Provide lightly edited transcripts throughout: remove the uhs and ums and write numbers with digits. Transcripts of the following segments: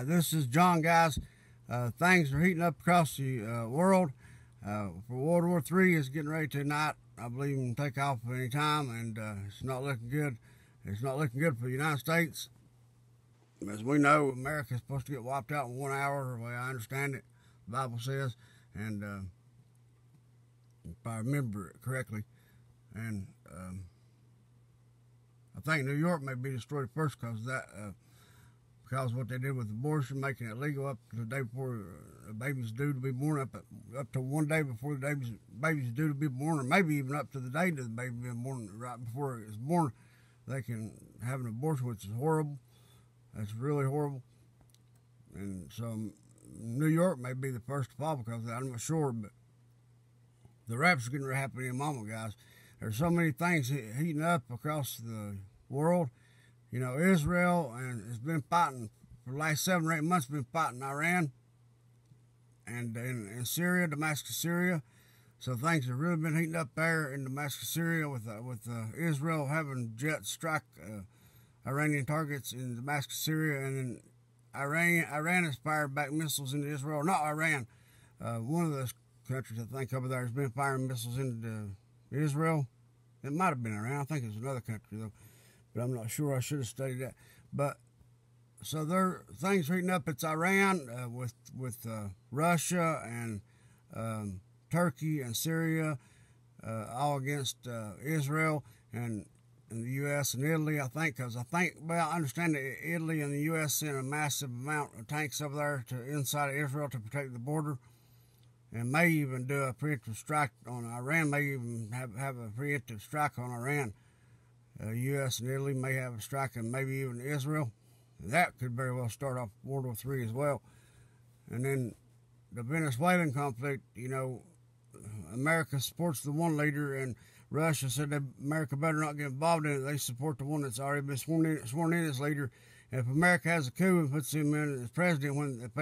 This is John, guys. Things are heating up across the world. For World War III is getting ready to ignite. I believe it can take off at any time, and it's not looking good. It's not looking good for the United States. As we know, America is supposed to get wiped out in 1 hour, the way I understand it, the Bible says, and if I remember it correctly. And I think New York may be destroyed first because of that. Because of what they did with abortion, making it legal up to the day before the baby's due to be born, up to 1 day before the baby's due to be born, or maybe even up to the day that the baby being born, right before it's born, they can have an abortion, which is horrible. That's really horrible. And so New York may be the first to fall because of that. I'm not sure, but the rapture's getting ready to happen any moment, guys. There's so many things heating up across the world. You know, Israel has been fighting for the last 7 or 8 months, been fighting Iran and in Syria, Damascus, Syria. So things have really been heating up there in Damascus, Syria, with Israel having jets strike Iranian targets in Damascus, Syria, and then Iran has fired back missiles into Israel. Not Iran, one of those countries I think over there has been firing missiles into Israel. It might have been Iran. I think it was another country though, but I'm not sure. I should have studied that. But so there, things heating up. It's Iran with Russia and Turkey and Syria, all against Israel and the U.S. and Italy, I think, because well, I understand that Italy and the U.S. sent a massive amount of tanks over there to inside of Israel to protect the border, and may even do a preemptive strike on Iran, may even have a preemptive strike on Iran. U.S. and Italy may have a strike, and maybe even Israel. That could very well start off World War III as well. And then the Venezuelan conflict, you know, America supports the one leader, and Russia said that America better not get involved in it. They support the one that's already been sworn in as leader. And if America has a coup and puts him in as president, if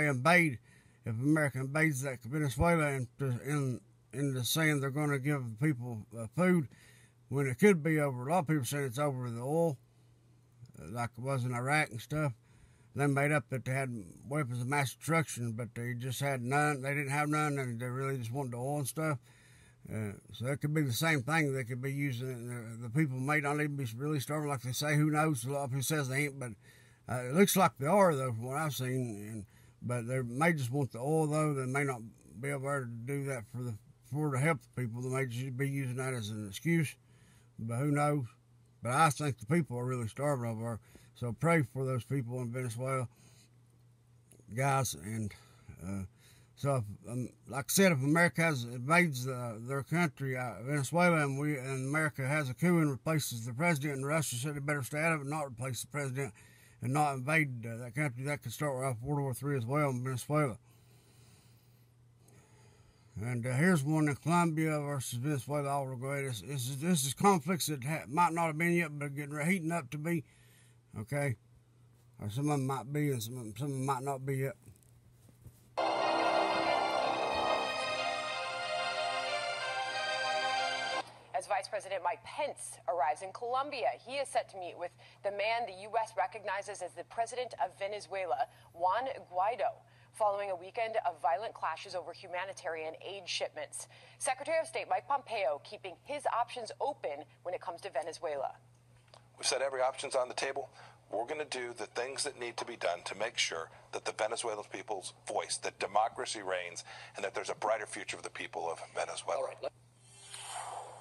America invades that Venezuela into saying they're going to give the people food, when it could be over. A lot of people say it's over the oil, like it was in Iraq and stuff. They made up that they had weapons of mass destruction, but they just had none. They didn't have none, and they really just wanted the oil and stuff. So it could be the same thing. They could be using the people may not even be really starving like they say. Who knows? A lot of people says they ain't, but it looks like they are though, from what I've seen. But they may just want the oil though. They may not be able to do that to help the people. They may just be using that as an excuse. But who knows? But I think the people are really starving over there. So pray for those people in Venezuela, guys. And so, like I said, if America invades their country, Venezuela, and America has a coup and replaces the president, and Russia said they better stay out of it and not replace the president and not invade that country, that could start off World War III as well in Venezuela. And here's one in Colombia versus Venezuela. I'll go ahead. This is conflicts that might not have been yet, but getting heating up to be. Okay, or some of them might be, and some of them might not be yet. As Vice President Mike Pence arrives in Colombia, he is set to meet with the man the U.S. recognizes as the president of Venezuela, Juan Guaido, following a weekend of violent clashes over humanitarian aid shipments. Secretary of State Mike Pompeo keeping his options open when it comes to Venezuela. We've said every option's on the table. We're going to do the things that need to be done to make sure that the Venezuelan people's voice, that democracy reigns, and that there's a brighter future for the people of Venezuela.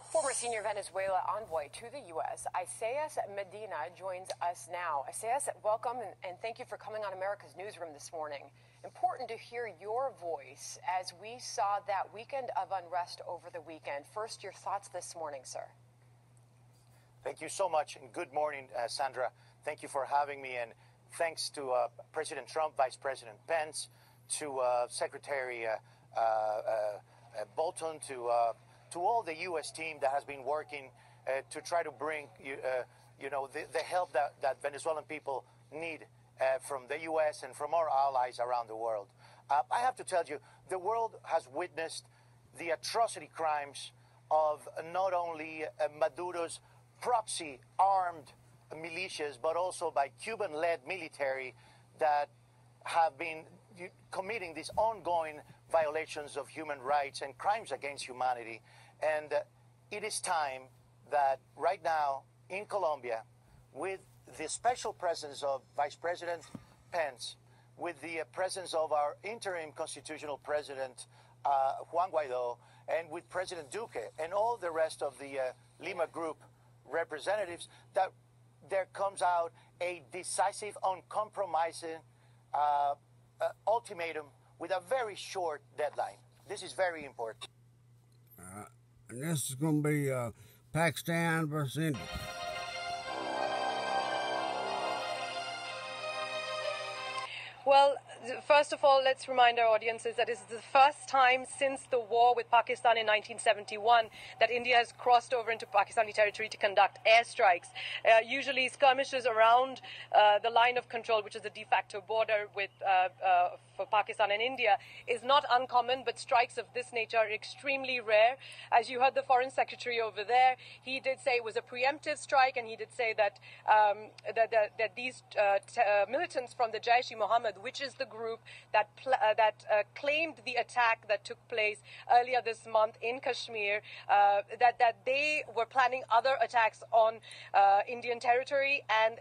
Former senior Venezuela envoy to the U.S., Isaias Medina, joins us now. Isaias, welcome, and thank you for coming on America's Newsroom this morning. Important to hear your voice as we saw that weekend of unrest over the weekend. First, your thoughts this morning, sir. Thank you so much, and good morning, Sandra. Thank you for having me, and thanks to President Trump, Vice President Pence, to Secretary Bolton, to all the U.S. team that has been working to try to bring, the help that Venezuelan people need from the U.S. and from our allies around the world. I have to tell you, the world has witnessed the atrocity crimes of not only Maduro's proxy armed militias, but also by Cuban-led military that have been committing these ongoing violations of human rights and crimes against humanity. And it is time that right now in Colombia, with the special presence of Vice President Pence, with the presence of our interim constitutional president, Juan Guaido, and with President Duque and all the rest of the Lima Group representatives, that there comes out a decisive, uncompromising ultimatum with a very short deadline. This is very important. And this is going to be Pakistan versus India. Well, first of all, let's remind our audiences that this is the first time since the war with Pakistan in 1971 that India has crossed over into Pakistani territory to conduct airstrikes. Usually skirmishes around the line of control, which is the de facto border with for Pakistan and India, is not uncommon, but strikes of this nature are extremely rare. As you heard the Foreign Secretary over there, he did say it was a preemptive strike, and he did say that that these militants from the Jaish-e-Mohammed, which is the group that claimed the attack that took place earlier this month in Kashmir, that they were planning other attacks on Indian territory, and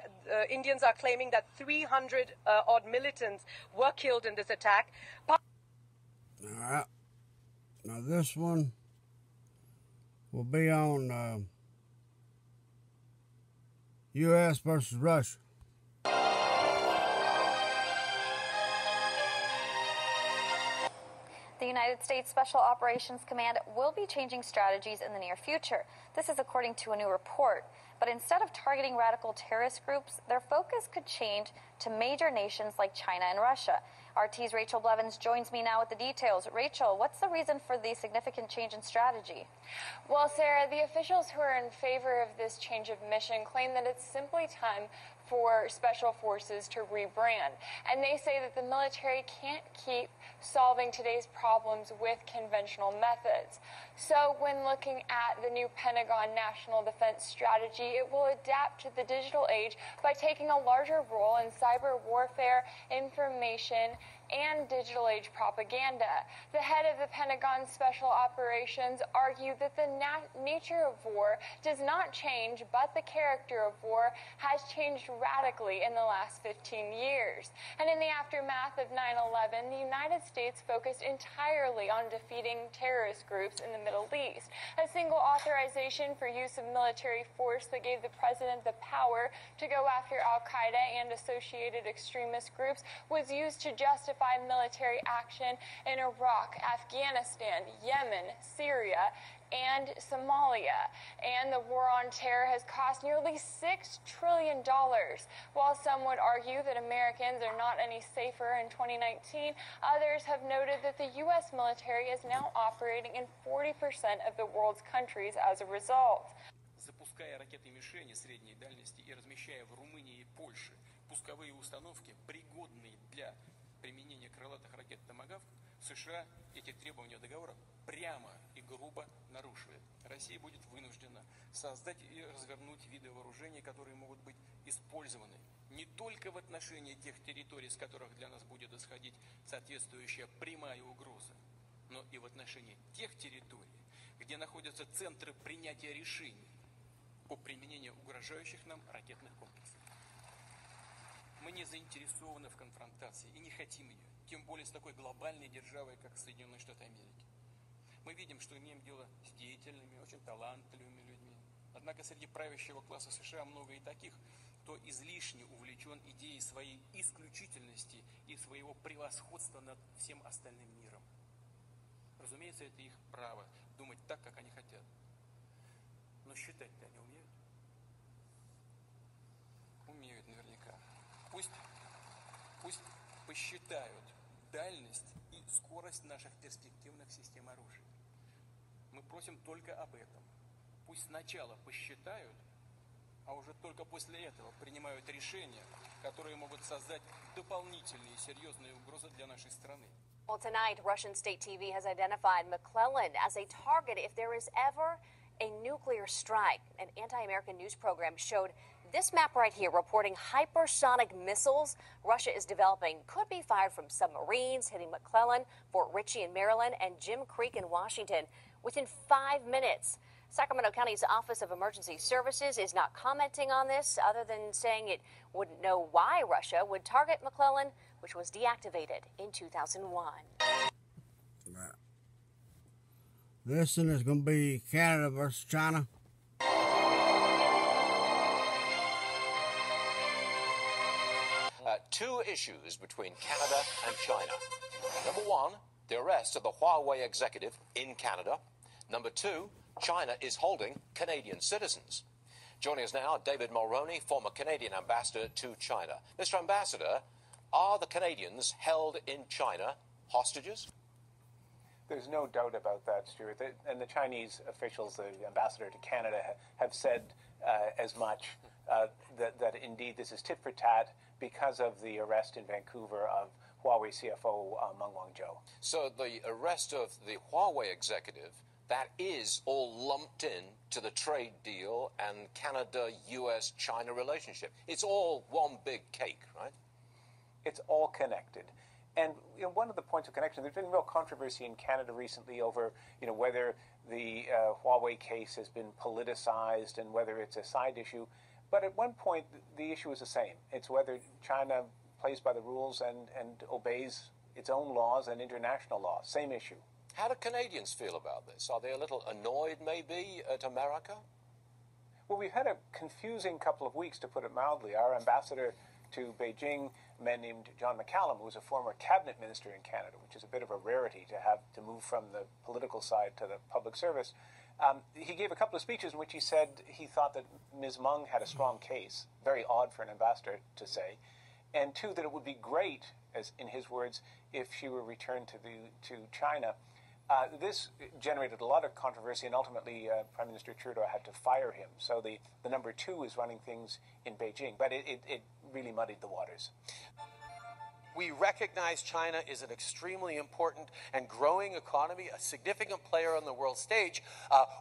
Indians are claiming that 300 odd militants were killed in this attack. All right. Now this one will be on U.S. versus Russia. The United States Special Operations Command will be changing strategies in the near future. This is according to a new report. But instead of targeting radical terrorist groups, their focus could change to major nations like China and Russia. RT's Rachel Blevins joins me now with the details. Rachel, what's the reason for the significant change in strategy? Well, Sarah, the officials who are in favor of this change of mission claim that it's simply time for special forces to rebrand. And they say that the military can't keep solving today's problems with conventional methods. So when looking at the new Pentagon National Defense Strategy, it will adapt to the digital age by taking a larger role in cyber warfare, information, and digital age propaganda. The head of the Pentagon Special Operations argued that the nature of war does not change, but the character of war has changed radically in the last 15 years. And in the aftermath of 9/11, the United States focused entirely on defeating terrorist groups in the Middle East. A single authorization for use of military force that gave the president the power to go after al-Qaeda and associated extremist groups was used to justify military action in Iraq, Afghanistan, Yemen, Syria, and Somalia. And the war on terror has cost nearly $6 trillion. While some would argue that Americans are not any safer in 2019, others have noted that the U.S. military is now operating in 40% of the world's countries as a result. Запуская ракеты-мишени средней дальности и размещая в Румынии и Польше пусковые установки, пригодные для применения крылатых ракет «Томагавк», США эти требования договора прямо и грубо нарушивает. Россия будет вынуждена создать и развернуть виды вооружений, которые могут быть использованы не только в отношении тех территорий, с которых для нас будет исходить соответствующая прямая угроза, но и в отношении тех территорий, где находятся центры принятия решений по применению угрожающих нам ракетных комплексов. Мы не заинтересованы в конфронтации и не хотим ее, тем более с такой глобальной державой, как Соединенные Штаты Америки. Мы видим, что имеем дело с деятельными, очень талантливыми людьми. Однако среди правящего класса США много и таких, кто излишне увлечен идеей своей исключительности и своего превосходства над всем остальным миром. Разумеется, это их право думать так, как они хотят. Но считать-то они умеют? Умеют наверняка. Пусть посчитают дальность и скорость наших перспективных систем оружия. Мы просим только об этом. Пусть сначала посчитают, а уже только после этого принимают решения, которые могут создать дополнительные серьезные угрозы для нашей страны. Well, tonight, Russian state TV has identified McClellan as a target if there is ever a nuclear strike. An anti-American news program showed This map right here reporting hypersonic missiles Russia is developing could be fired from submarines hitting McClellan, Fort Ritchie in Maryland, and Jim Creek in Washington within 5 minutes. Sacramento County's Office of Emergency Services is not commenting on this, other than saying it wouldn't know why Russia would target McClellan, which was deactivated in 2001. This one is going to be Canada versus China. Two issues between Canada and China. Number one, the arrest of the Huawei executive in Canada. Number two, China is holding Canadian citizens. Joining us now, David Mulroney, former Canadian ambassador to China. Mr. Ambassador, are the Canadians held in China hostages? There's no doubt about that, Stuart. And the Chinese officials, the ambassador to Canada, have said as much, that indeed this is tit for tat because of the arrest in Vancouver of Huawei CFO Meng Wanzhou. So the arrest of the Huawei executive, that is all lumped in to the trade deal and Canada-US-China relationship. It's all one big cake, right? It's all connected. And one of the points of connection, there's been real controversy in Canada recently over whether the Huawei case has been politicized and whether it's a side issue. But at one point, the issue is the same. It's whether China plays by the rules and obeys its own laws and international law. Same issue. How do Canadians feel about this? Are they a little annoyed, maybe, at America? Well, we've had a confusing couple of weeks, to put it mildly. Our ambassador to Beijing, a man named John McCallum, who was a former cabinet minister in Canada, which is a bit of a rarity to have to move from the political side to the public service. He gave a couple of speeches in which he said he thought that Ms. Meng had a strong case, very odd for an ambassador to say, and two, that it would be great, as in his words, if she were returned to China. This generated a lot of controversy, and ultimately Prime Minister Trudeau had to fire him. So the number two is running things in Beijing, but it really muddied the waters. We recognize China is an extremely important and growing economy, a significant player on the world stage.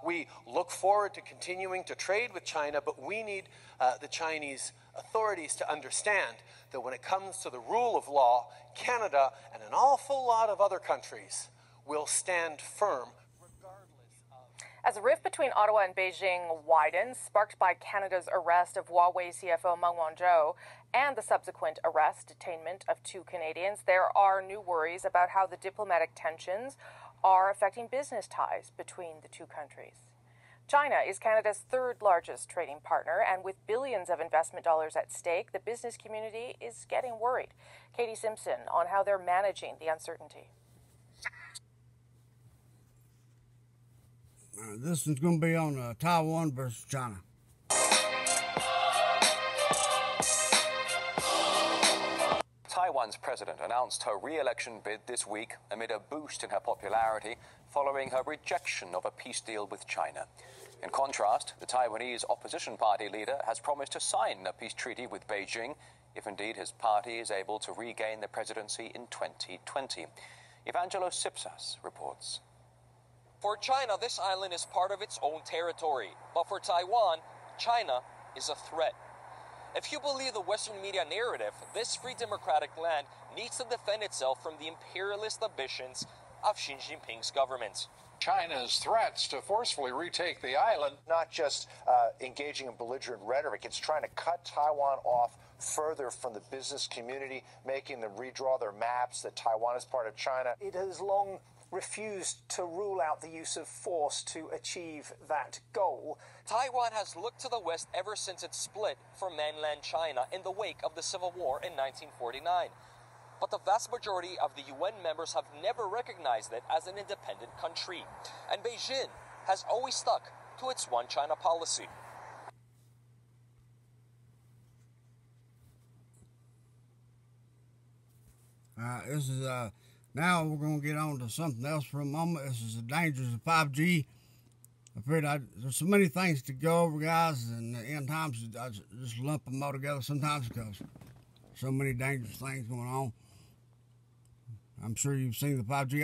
We look forward to continuing to trade with China, but we need the Chinese authorities to understand that when it comes to the rule of law, Canada and an awful lot of other countries will stand firm. As the rift between Ottawa and Beijing widens, sparked by Canada's arrest of Huawei CFO Meng Wanzhou and the subsequent arrest, detainment of two Canadians, there are new worries about how the diplomatic tensions are affecting business ties between the two countries. China is Canada's third largest trading partner, and with billions of investment dollars at stake, the business community is getting worried. Katie Simpson on how they're managing the uncertainty. This is going to be on Taiwan versus China. Taiwan's president announced her re-election bid this week amid a boost in her popularity following her rejection of a peace deal with China. In contrast, the Taiwanese opposition party leader has promised to sign a peace treaty with Beijing if indeed his party is able to regain the presidency in 2020. Evangelos Sipsas reports. For China, this island is part of its own territory. But for Taiwan, China is a threat. If you believe the Western media narrative, this free democratic land needs to defend itself from the imperialist ambitions of Xi Jinping's government. China's threats to forcefully retake the island. Not just engaging in belligerent rhetoric, it's trying to cut Taiwan off further from the business community, making them redraw their maps that Taiwan is part of China. It has long refused to rule out the use of force to achieve that goal. Taiwan has looked to the West ever since it split from mainland China in the wake of the Civil War in 1949. But the vast majority of the UN members have never recognized it as an independent country. And Beijing has always stuck to its one China policy. This is now we're going to get on to something else for a moment. This is the dangers of 5G. I'm afraid there's so many things to go over, guys, and in times I just lump them all together sometimes because so many dangerous things going on. I'm sure you've seen the 5G.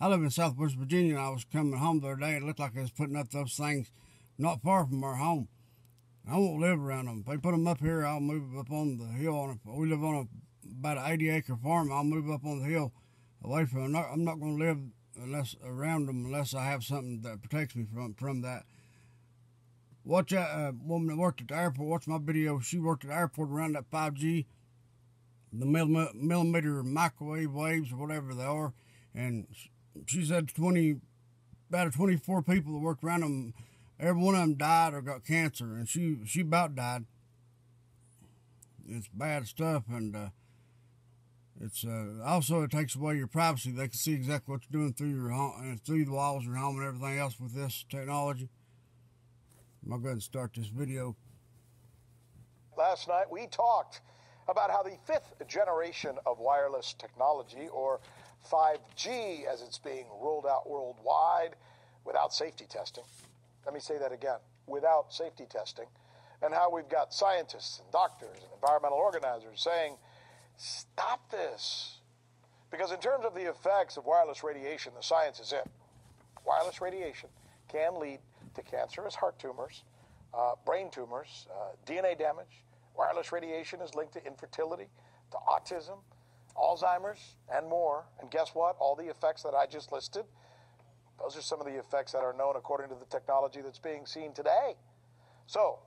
I live in Southwest Virginia, and I was coming home the other day, and it looked like I was putting up those things not far from our home. I won't live around them. If they put them up here, I'll move up on the hill. We live on about an 80-acre farm. I'll move up on the hill away from them. I'm not going to live around them unless I have something that protects me from that. Watch that woman that worked at the airport. Watch my video. She worked at the airport around that 5G, the millimeter microwave waves or whatever they are. And she said about 24 people that worked around them, every one of them died or got cancer. And she about died. It's bad stuff. And it's also, it takes away your privacy. They can see exactly what you're doing through your home, through the walls of your home and everything else with this technology. I'll go ahead and start this video. Last night we talked about how the 5th generation of wireless technology, or 5G as it's being rolled out worldwide without safety testing. Let me say that again, without safety testing. And how we've got scientists and doctors and environmental organizers saying, stop this. Because in terms of the effects of wireless radiation, the science is in. Wireless radiation can lead to cancerous heart tumors, brain tumors, DNA damage. Wireless radiation is linked to infertility, to autism, Alzheimer's, and more. And guess what? All the effects that I just listed, those are some of the effects that are known according to the technology that's being seen today. So,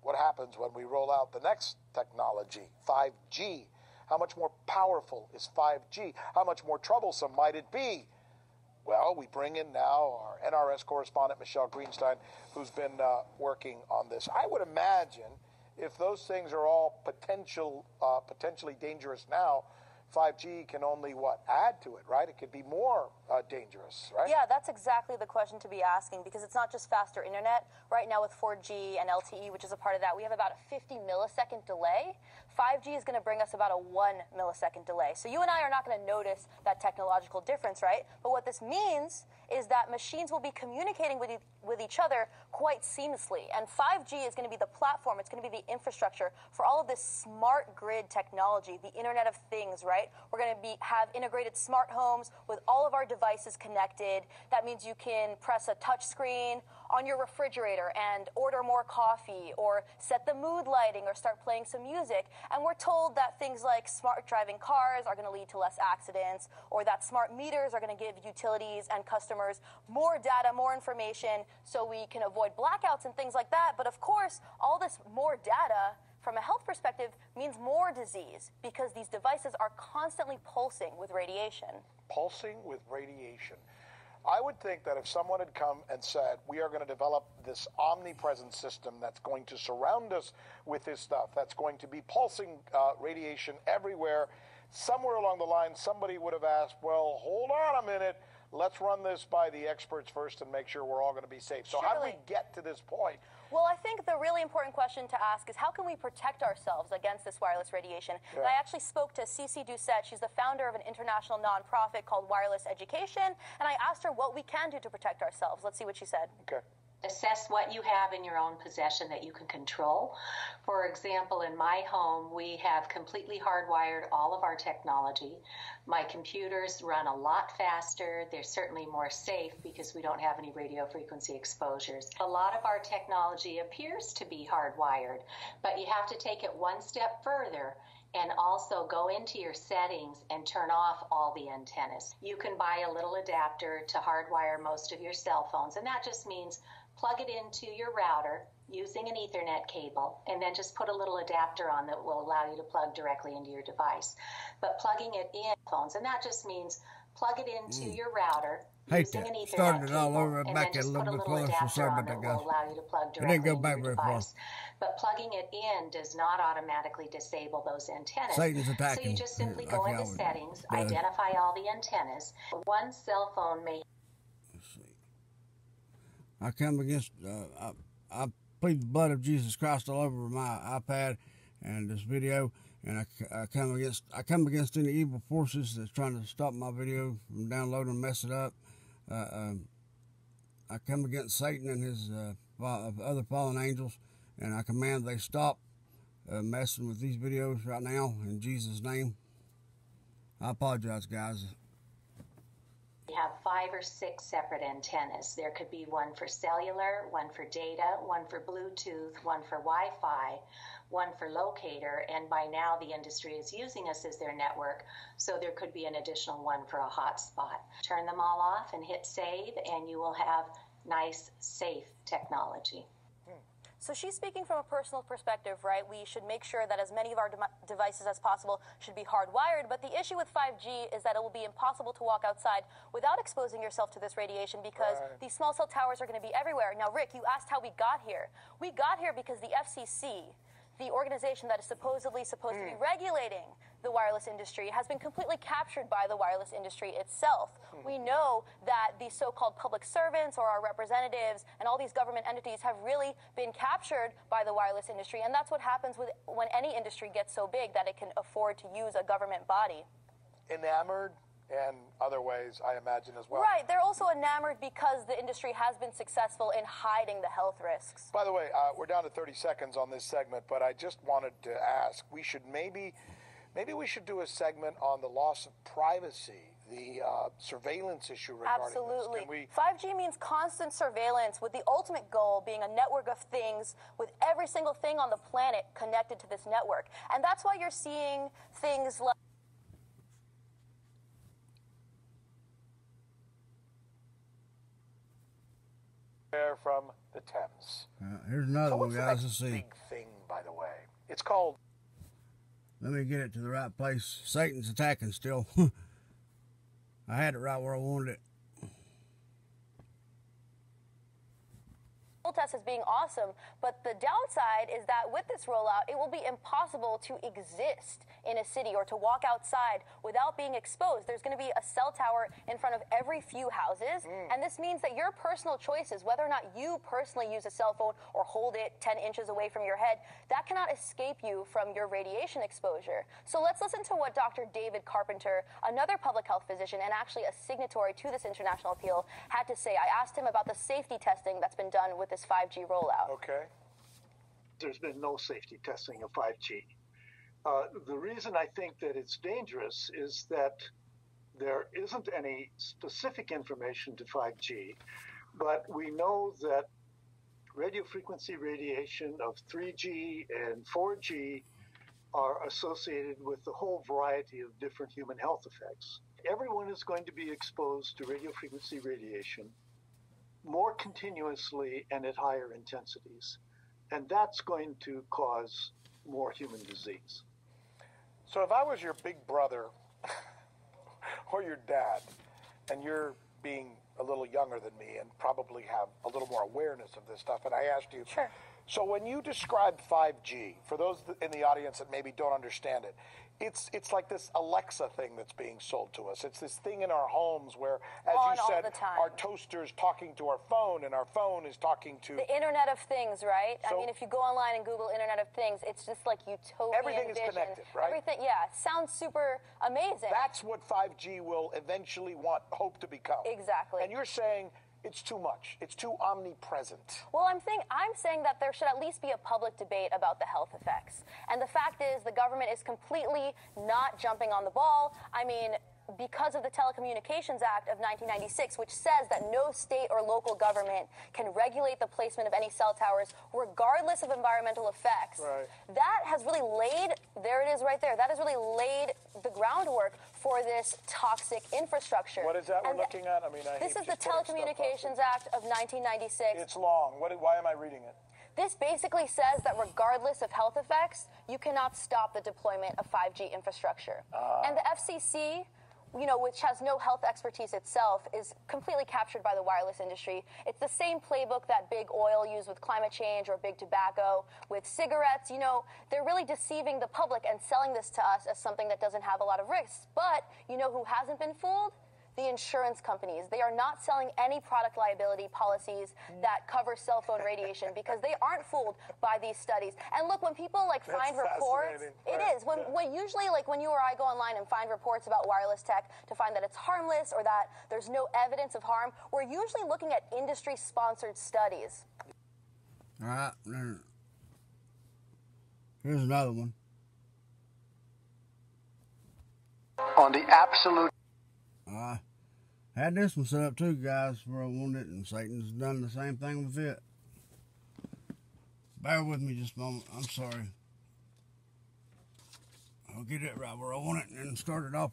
what happens when we roll out the next technology, 5G? How much more powerful is 5G? How much more troublesome might it be? Well, we bring in now our NRS correspondent, Michelle Greenstein, who's been working on this. I would imagine if those things are all potentially dangerous now, 5G can only, add to it, right? It could be more dangerous, right? Yeah, that's exactly the question to be asking, because it's not just faster internet. Right now with 4G and LTE, which is a part of that, we have about a 50 millisecond delay. 5G is going to bring us about a 1 millisecond delay. So you and I are not going to notice that technological difference, right? But what this means is that machines will be communicating with each other quite seamlessly. And 5G is going to be the platform, it's going to be the infrastructure for all of this smart grid technology, the Internet of Things, right? We're going to have integrated smart homes with all of our devices connected. That means you can press a touch screen on your refrigerator and order more coffee, or set the mood lighting, or start playing some music. And we're told that things like smart driving cars are going to lead to less accidents, or that smart meters are going to give utilities and customers more data, more information, so we can avoid blackouts and things like that. But of course, all this more data from a health perspective means more disease, because these devices are constantly pulsing with radiation. Pulsing with radiation. I would think that if someone had come and said, we are going to develop this omnipresent system that's going to surround us with this stuff, that's going to be pulsing radiation everywhere, somewhere along the line, somebody would have asked, well, hold on a minute, let's run this by the experts first and make sure we're all going to be safe. So how do we get to this point? Well, I think the really important question to ask is, how can we protect ourselves against this wireless radiation? Yeah. And I actually spoke to Cece Doucette. She's the founder of an international nonprofit called Wireless Education, and I asked her what we can do to protect ourselves. Let's see what she said. Okay. Assess what you have in your own possession that you can control. For example, in my home, we have completely hardwired all of our technology. My computers run a lot faster. They're certainly more safe because we don't have any radio frequency exposures. A lot of our technology appears to be hardwired, but you have to take it one step further and also go into your settings and turn off all the antennas. You can buy a little adapter to hardwire most of your cell phones, and that just means plug it into your router using an Ethernet cable, and then just put a little adapter on that will allow you to plug directly into your device. But plugging it in phones, and that just means plug it into your router using an Ethernet cable, all over and back then just a put a little bit little closer. adapter on that will allow you to plug It didn't directly go back into your very device. But plugging it in does not automatically disable those antennas. Satan's attacking. So you just simply go into settings, identify all the antennas. One cell phone may... I come against, I plead the blood of Jesus Christ all over my iPad and this video, and I come against any evil forces that's trying to stop my video from downloading and mess it up. I come against Satan and his other fallen angels, and I command they stop messing with these videos right now in Jesus' name. I apologize, guys. We have 5 or 6 separate antennas. There could be one for cellular, one for data, one for Bluetooth, one for Wi-Fi, one for locator, and by now the industry is using us as their network, so there could be an additional one for a hotspot. Turn them all off and hit save, and you will have nice, safe technology. So she's speaking from a personal perspective, right? We should make sure that as many of our devices as possible should be hardwired. But the issue with 5G is that it will be impossible to walk outside without exposing yourself to this radiation because these small cell towers are going to be everywhere. Now, Rick, you asked how we got here. We got here because the FCC, the organization that is supposedly supposed to be regulating the wireless industry, has been completely captured by the wireless industry itself. We know that these so-called public servants or our representatives and all these government entities have really been captured by the wireless industry, and that's what happens when any industry gets so big that it can afford to use a government body. Enamored and other ways, I imagine, as well. Right. They're also enamored because the industry has been successful in hiding the health risks. By the way, we're down to 30 seconds on this segment, but I just wanted to ask, we should maybe we should do a segment on the loss of privacy, the surveillance issue regarding Absolutely. this. 5G means constant surveillance with the ultimate goal being a network of things with every single thing on the planet connected to this network. And that's why you're seeing things like from the Thames. Here's another one, what's guys. the Let's next see. big thing, by the way? It's called... Let me get it to the right place. Satan's attacking still. I had it right where I wanted it. test as being awesome, but the downside is that with this rollout, it will be impossible to exist in a city or to walk outside without being exposed. There's going to be a cell tower in front of every few houses, and this means that your personal choices, whether or not you personally use a cell phone or hold it 10 inches away from your head, that cannot escape you from your radiation exposure. So let's listen to what Dr. David Carpenter, another public health physician and actually a signatory to this international appeal, had to say. I asked him about the safety testing that's been done with this 5G rollout. Okay. There's been no safety testing of 5G. The reason I think that it's dangerous is that there isn't any specific information to 5G, but we know that radio frequency radiation of 3G and 4G are associated with a whole variety of different human health effects. Everyone is going to be exposed to radio frequency radiation more continuously and at higher intensities, and that's going to cause more human disease. So if I was your big brother or your dad, and you're being a little younger than me and probably have a little more awareness of this stuff, and I asked you, sure. So when you described 5G, for those in the audience that maybe don't understand it, it's like this Alexa thing that's being sold to us. It's this thing in our homes where, as you said, our toaster's talking to our phone and our phone is talking to... The Internet of Things, right? I mean, if you go online and Google Internet of Things, it's just like utopian Everything is vision. connected, right? Everything, yeah. Sounds super amazing. That's what 5G will eventually hope to become. Exactly. And you're saying... it's too much. It's too omnipresent. Well, I'm saying that there should at least be a public debate about the health effects. And the fact is the government is completely not jumping on the ball. I mean, because of the Telecommunications Act of 1996, which says that no state or local government can regulate the placement of any cell towers regardless of environmental effects. Right. That has really laid, there it is right there, that has really laid the groundwork for this toxic infrastructure. What is that we're looking at? I mean, this is the Telecommunications Act of 1996. It's long. Why am I reading it? This basically says that regardless of health effects, you cannot stop the deployment of 5G infrastructure. And the FCC, which has no health expertise itself, is completely captured by the wireless industry. It's the same playbook that big oil used with climate change or big tobacco with cigarettes. They're really deceiving the public and selling this to us as something that doesn't have a lot of risks. But you know who hasn't been fooled? The insurance companies. They are not selling any product liability policies that cover cell phone radiation because they aren't fooled by these studies. And look, when people find reports, it is. When usually when you or I go online and find reports about wireless tech to find that it's harmless or that there's no evidence of harm, we're usually looking at industry-sponsored studies. All right. Here's another one. Had this one set up too, guys, where I wanted it, and Satan's done the same thing with it. Bear with me just a moment. I'm sorry. I'll get it right where I want it and then start it off.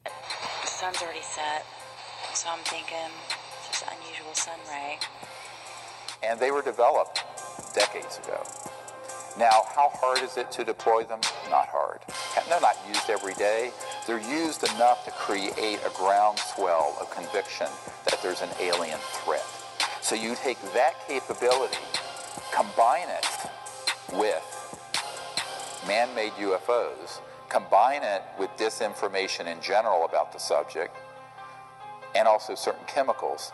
The sun's already set, so I'm thinking it's just unusual sun ray. And they were developed decades ago. Now, how hard is it to deploy them? Not hard. They're not used every day. They're used enough to create a groundswell of conviction that there's an alien threat. So you take that capability, combine it with man-made UFOs, combine it with disinformation in general about the subject, and also certain chemicals,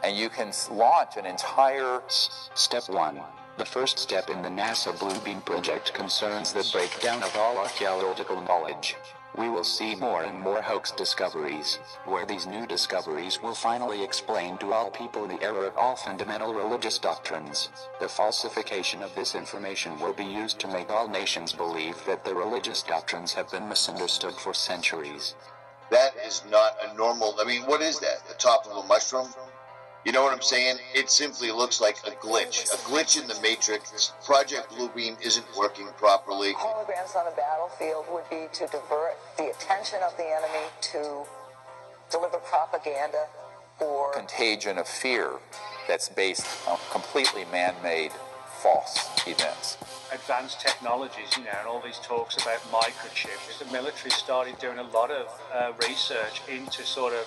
and you can launch an entire... Step 1. The first step in the NASA Bluebeam project concerns the breakdown of all archaeological knowledge. We will see more and more hoax discoveries, where these new discoveries will finally explain to all people the error of all fundamental religious doctrines. The falsification of this information will be used to make all nations believe that the religious doctrines have been misunderstood for centuries. That is not a normal... I mean, what is that? The top of a mushroom? You know what I'm saying? It simply looks like a glitch in the matrix. Project Bluebeam isn't working properly. Holograms on a battlefield would be to divert the attention of the enemy, to deliver propaganda or... contagion of fear that's based on completely man-made false events. Advanced technologies, you know, and all these talks about microchips. The military started doing a lot of research into sort of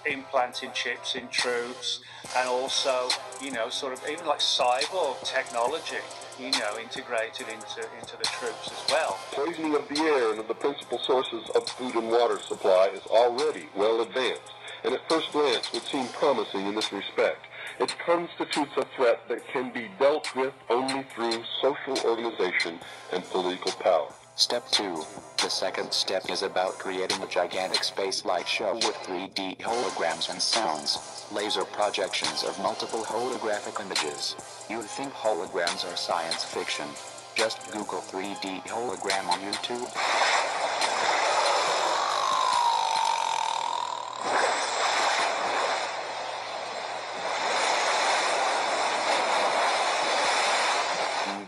implanting chips in troops, and also, you know, sort of even like cyborg technology, you know, integrated into the troops as well. Poisoning of the air and of the principal sources of food and water supply is already well advanced, and at first glance would seem promising in this respect. It constitutes a threat that can be dealt with only through social organization and political power. Step 2. The second step is about creating a gigantic space light show with 3D holograms and sounds, laser projections of multiple holographic images. You'd think holograms are science fiction. Just Google 3D hologram on YouTube.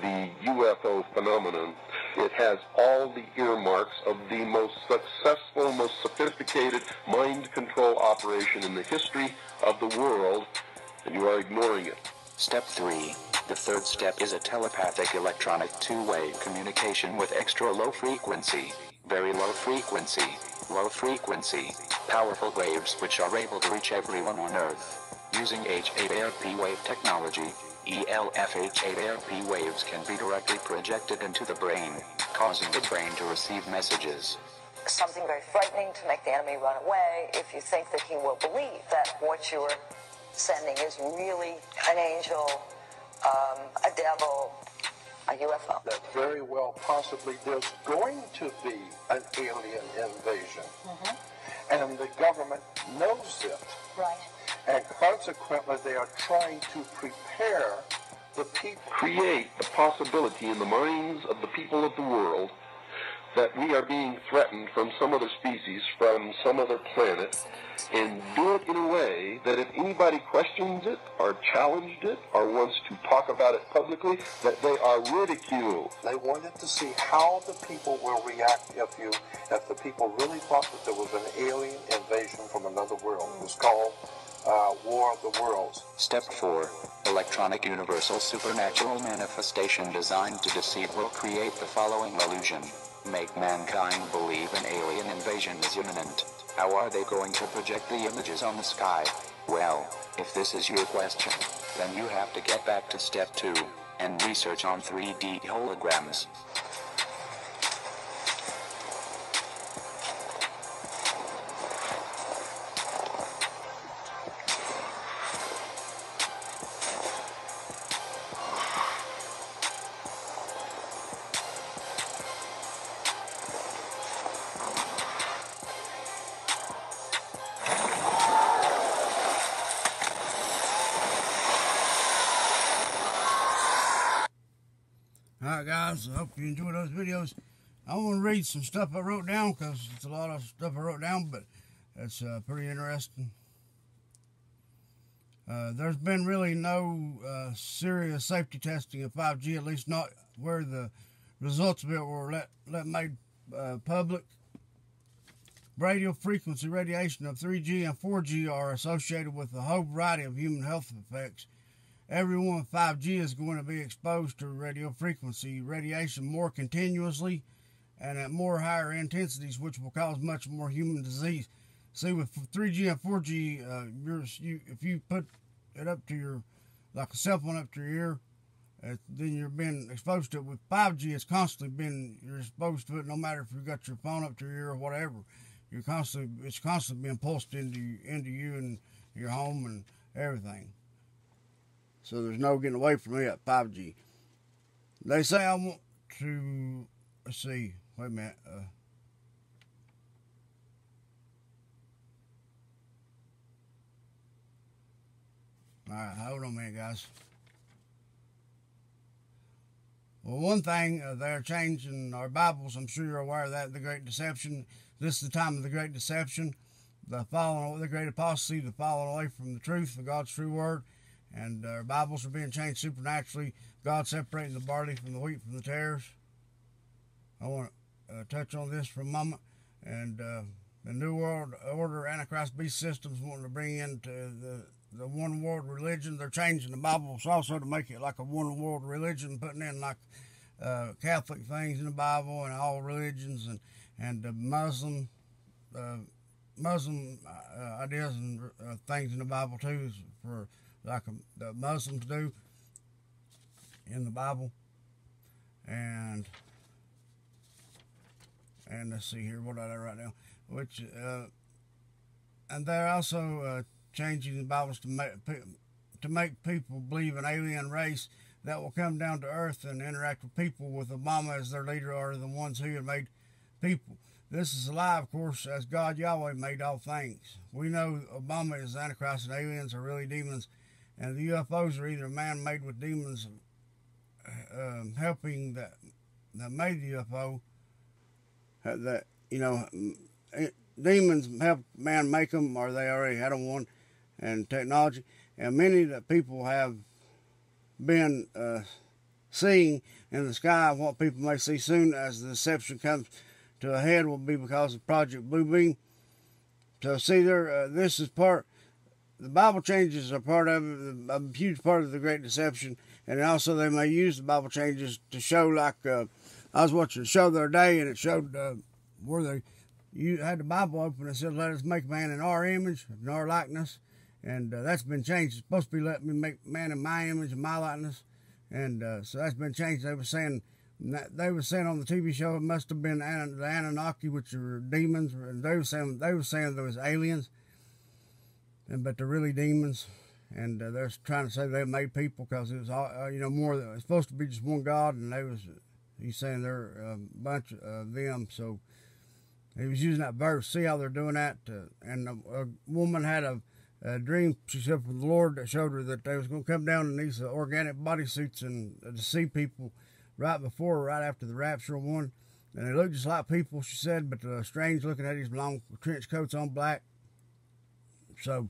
The UFO phenomenon, it has all the earmarks of the most successful, most sophisticated mind control operation in the history of the world, and you are ignoring it. Step 3. The third step is a telepathic electronic two-way communication with extra low frequency, very low frequency, powerful waves which are able to reach everyone on Earth. Using H8ARP wave technology, ELF-H8ARP waves can be directly projected into the brain, causing the brain to receive messages. Something very frightening to make the enemy run away if you think that he will believe that what you're sending is really an angel, a devil, a UFO. That very well possibly there's going to be an alien invasion. And the government knows it. Right. And consequently, they are trying to prepare the people. Create the possibility in the minds of the people of the world that we are being threatened from some other species, from some other planet, and do it in a way that if anybody questions it, or challenged it, or wants to talk about it publicly, that they are ridiculed. They wanted to see how the people will react if the people really thought that there was an alien invasion from another world. It was called War of the Worlds. Step 4. Electronic universal supernatural manifestation designed to deceive will create the following illusion. Make mankind believe an alien invasion is imminent. How are they going to project the images on the sky? Well, if this is your question, then you have to get back to step 2 and research on 3D holograms. guys, I hope you enjoy those videos. I want to read some stuff I wrote down because it's a lot of stuff I wrote down, but it's pretty interesting. There's been really no serious safety testing of 5G, at least not where the results of it were let made public. Radio frequency radiation of 3G and 4G are associated with a whole variety of human health effects. Everyone with 5G is going to be exposed to radio frequency radiation more continuously and at more higher intensities, which will cause much more human disease. See, with 3G and 4G, if you put it up to your, like a cell phone up to your ear, then you're being exposed to it. With 5G, it's constantly you're exposed to it, no matter if you've got your phone up to your ear or whatever. It's constantly being pulsed into you and your home and everything. So there's no getting away from it. 5G. They say I want to. Let's see. Wait a minute. All right, hold on a minute, guys. Well, one thing, they're changing our Bibles. I'm sure you're aware of that, the Great Deception. This is the time of the Great Deception, the Great Apostasy, the falling away from the truth, of God's true word. And our Bibles are being changed supernaturally. God separating the barley from the wheat from the tares. I want to touch on this for a moment. And the New World Order Antichrist beast systems wanting to bring into the one world religion. They're changing the Bibles also to make it like a one world religion, putting in like Catholic things in the Bible and all religions and Muslim ideas and things in the Bible too, for like the Muslims do in the Bible. And let's see here, what did I write down? Which and they're also changing the Bibles to make people believe an alien race that will come down to earth and interact with people with Obama as their leader, are the ones who have made people. This is a lie, of course, as God Yahweh made all things. We know Obama is Antichrist and aliens are really demons, and the UFOs are either man-made with demons helping that made the UFO. Demons help man make them, or they already had them one, and technology. And many that people have been seeing in the sky, what people may see soon as the deception comes to a head, will be because of Project Bluebeam. So see there, this is part, the Bible changes are part of it, a huge part of the Great Deception. And also they may use the Bible changes to show, like, I was watching a show the other day, and it showed where you had the Bible open and said, let us make man in our image, in our likeness. And that's been changed. It's supposed to be, let me make man in my image and my likeness. And so that's been changed. They were saying on the TV show it must have been the Anunnaki, which are demons. And they were saying there was aliens, but they're really demons. And they're trying to say they made people because it was all, more. It's supposed to be just one God, and he's saying they're a bunch of them. So he was using that verse. See how they're doing that. And a woman had a dream, she said, from the Lord, that showed her that they was going to come down in these organic bodysuits and to see people right after the rapture one. And they looked just like people, she said, but strange looking at these long trench coats on black. So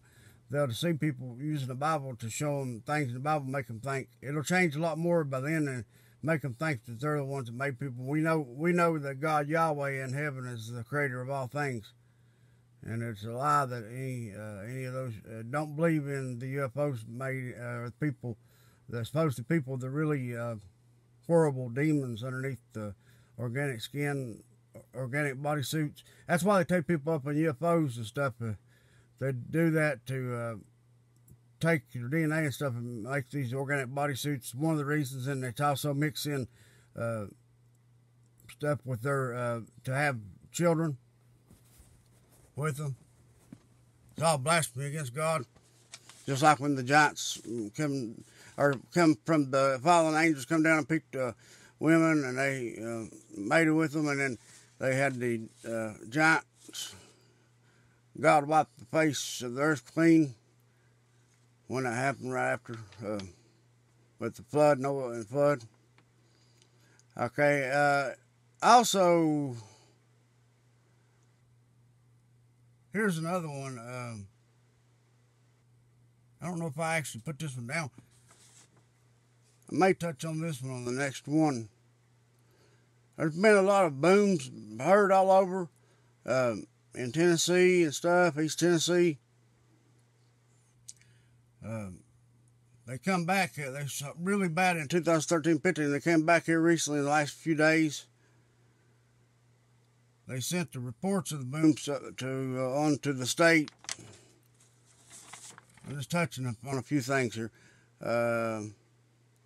they'll see people using the Bible to show them things in the Bible, make them think. It'll change a lot more by then and make them think that they're the ones that made people. We know that God Yahweh in heaven is the creator of all things. And it's a lie that any of those don't believe in the UFOs made people. They're supposed to people. They're really horrible demons underneath the organic skin, organic bodysuits. That's why they take people up in UFOs and stuff. They do that to take your DNA and stuff and make these organic bodysuits. One of the reasons, and they also mix in stuff with their to have children with them. It's all blasphemy against God. Just like when the giants come from the fallen angels, come down and picked women, and they mated with them, and then they had the giants. God wiped the face of the earth clean when that happened right after with the flood, Noah and flood. Okay, also, here's another one. I don't know if I actually put this one down. I may touch on this one on the next one. There's been a lot of booms heard all over in Tennessee and stuff, East Tennessee. They come back, they shot really bad in 2013-15, and they came back here recently in the last few days. They sent the reports of the booms on to the state. I'm just touching on a few things here.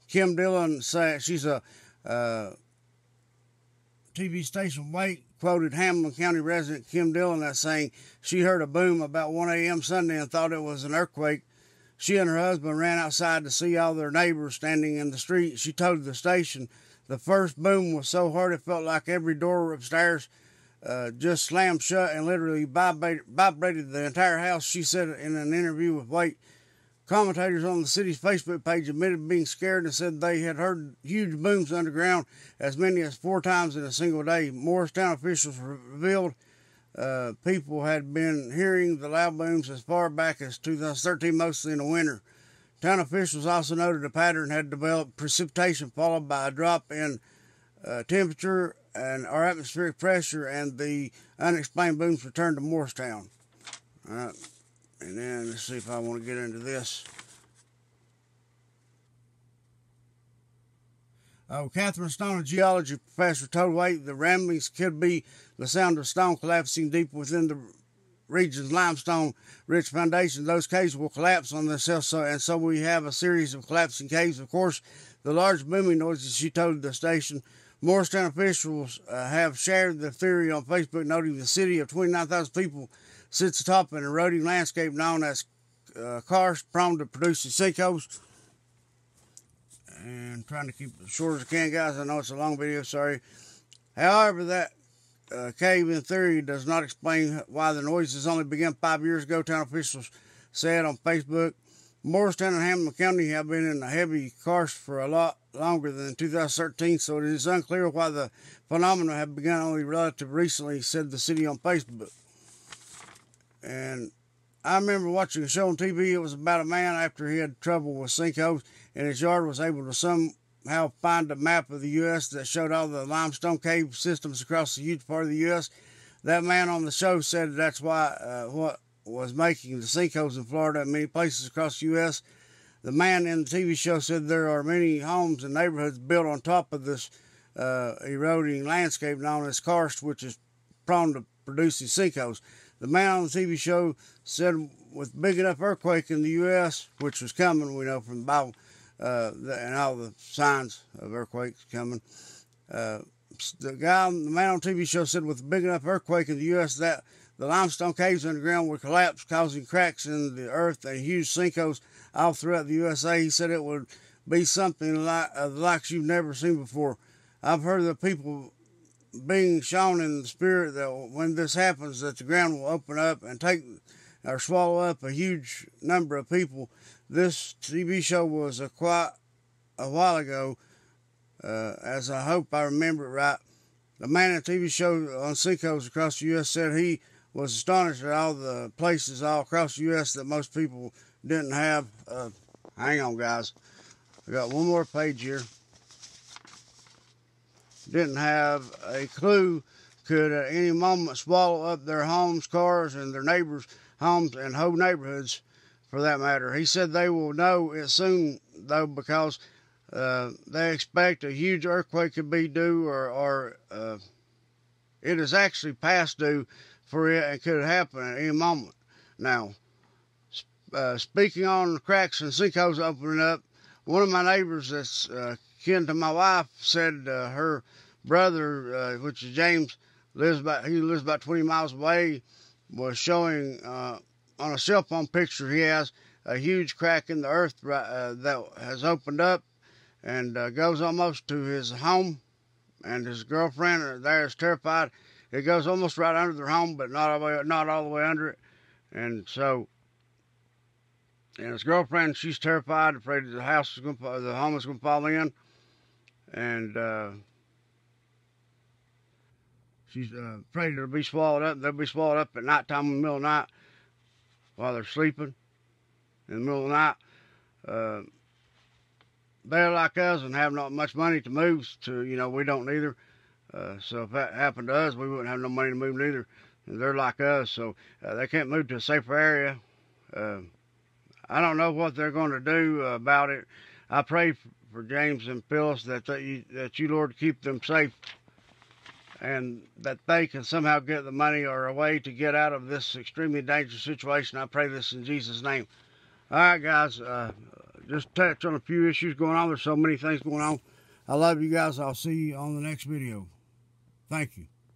Kim Dillon, she's a TV station Wake, quoted Hamilton County resident Kim Dillon as saying she heard a boom about 1 a.m. Sunday and thought it was an earthquake. She and her husband ran outside to see all their neighbors standing in the street. She told the station the first boom was so hard it felt like every door upstairs just slammed shut and literally vibrated the entire house. She said in an interview with Wake. Commentators on the city's Facebook page admitted being scared and said they had heard huge booms underground as many as 4 times in a single day. Morristown officials revealed people had been hearing the loud booms as far back as 2013, mostly in the winter. Town officials also noted a pattern had developed: precipitation followed by a drop in temperature and our atmospheric pressure, and the unexplained booms returned to Morristown. All right. And then let's see if I want to get into this. Catherine Stone, a geology professor, told Wake the ramblings could be the sound of stone collapsing deep within the region's limestone-rich foundation. Those caves will collapse on themselves, and so we have a series of collapsing caves. Of course, the large booming noises, she told the station. Morristown officials have shared the theory on Facebook, noting the city of 29,000 people sits atop an eroding landscape known as karst, prone to producing sinkholes. And trying to keep it as short as I can, guys. I know it's a long video, sorry. However, that cave in theory does not explain why the noises only began 5 years ago, town officials said on Facebook. Morristown and Hamilton County have been in a heavy karst for a lot longer than 2013, so it is unclear why the phenomena have begun only relatively recently, said the city on Facebook. And I remember watching a show on TV. It was about a man after he had trouble with sinkholes in his yard was able to somehow find a map of the U.S. that showed all the limestone cave systems across a huge part of the U.S. That man on the show said that's why what was making the sinkholes in Florida and many places across the U.S. The man in the TV show said there are many homes and neighborhoods built on top of this eroding landscape known as karst, which is prone to producing sinkholes. The man on the TV show said with big enough earthquake in the U.S., which was coming, we know from the Bible, and all the signs of earthquakes coming. The man on the TV show said with a big enough earthquake in the U.S. that the limestone caves underground would collapse, causing cracks in the earth and huge sinkholes all throughout the USA. He said it would be something like the likes you've never seen before. I've heard of people being shown in the spirit that when this happens, that the ground will open up and take or swallow up a huge number of people. This TV show was quite a while ago, as I hope I remember it right. The man in the TV show on sinkholes across the U.S. said he was astonished at all the places all across the U.S. that most people didn't have. Hang on, guys. I got one more page here. Didn't have a clue, could at any moment swallow up their homes, cars, and their neighbors' homes and whole neighborhoods for that matter. He said they will know it soon, though, because they expect a huge earthquake could be due or it is actually past due for it and could happen at any moment. Now, speaking on the cracks and sinkholes opening up, one of my neighbors that's kin to my wife said her brother, which is James, lives about 20 miles away, was showing on a cell phone picture he has a huge crack in the earth that has opened up and goes almost to his home, and his girlfriend there is terrified. It goes almost right under their home, but not all the way under it, and so. And his girlfriend, she's terrified, afraid that the home is going to fall in. And She's afraid they'll be swallowed up. They'll be swallowed up at nighttime in the middle of the night while they're sleeping in the middle of the night. They're like us and have not much money to move to. You know, we don't either. So if that happened to us, we wouldn't have no money to move neither. And they're like us, so they can't move to a safer area. I don't know what they're going to do about it. I pray for James and Phyllis that you, Lord, keep them safe, and that they can somehow get the money or a way to get out of this extremely dangerous situation. I pray this in Jesus' name. All right, guys, just touch on a few issues going on. There's so many things going on. I love you guys. I'll see you on the next video. Thank you.